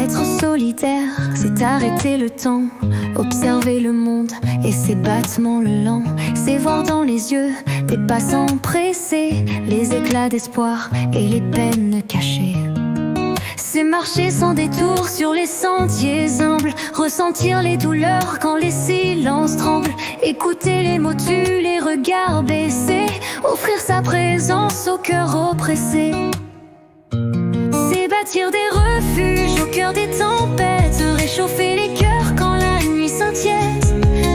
Être solidaire, c'est arrêter le temps, observer le monde et ses battements lents. C'est voir dans les yeux des passants pressés, les éclats d'espoir et les peines cachées. C'est marcher sans détour sur les sentiers humbles, ressentir les douleurs quand les silences tremblent, écouter les mots tus, les regards baissés, offrir sa présence au cœur oppressé. C'est bâtir des refuges au cœur des tempêtes, réchauffer les cœurs quand la nuit s'inquiète,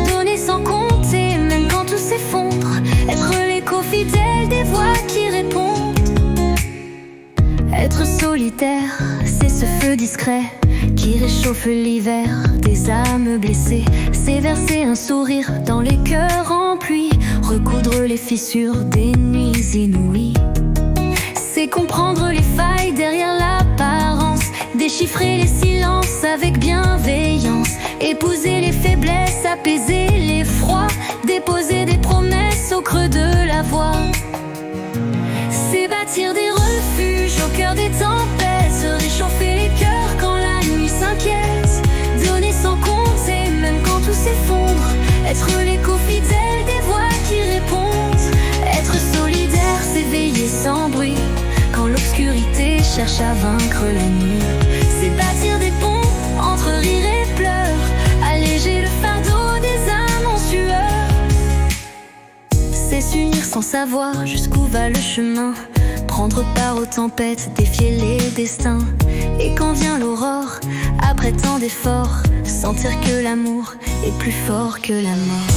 donner sans compter même quand tout s'effondre, être l'écho fidèle des voix qui répondent. Être solitaire, c'est ce feu discret qui réchauffe l'hiver des âmes blessées. C'est verser un sourire dans les cœurs en pluie, recoudre les fissures des nuits inouïes. C'est comprendre les failles derrière l'apparence, déchiffrer les silences avec bienveillance, épouser les faiblesses, apaiser l'effroi, déposer des promesses au creux de la voie. C'est bâtir des refuges au cœur des tempêtes, réchauffer les cœurs quand la nuit s'inquiète, donner sans compter même quand tout s'effondre, être l'écho fidèle des voix qui répondent. Être solidaire, c'est veiller sans bruit quand l'obscurité cherche à vaincre la nuit. C'est bâtir des ponts entre rire et pleurs, alléger le fardeau des âmes en sueur. C'est s'unir sans savoir jusqu'où va le chemin, prendre part aux tempêtes, défier les destins. Et quand vient l'aurore, après tant d'efforts, sentir que l'amour est plus fort que la mort.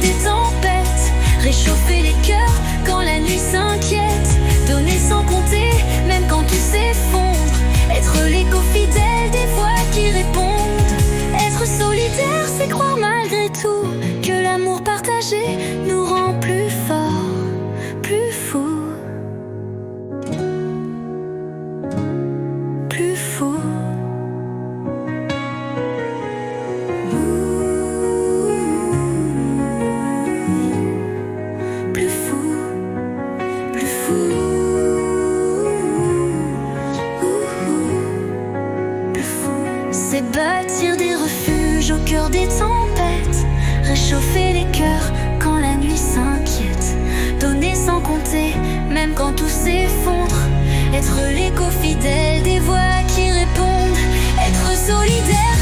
Des tempêtes, réchauffer les cœurs quand la nuit s'inquiète, donner sans compter même quand tout s'effondre, être l'écho fidèle des voix qui répondent. Être solidaire, c'est croire malgré tout que l'amour partagé nous rend plus forts, plus fous, plus fous. C'est bâtir des refuges au cœur des tempêtes, réchauffer les cœurs quand la nuit s'inquiète, donner sans compter même quand tout s'effondre, être l'écho fidèle des voix qui répondent. Être solidaire,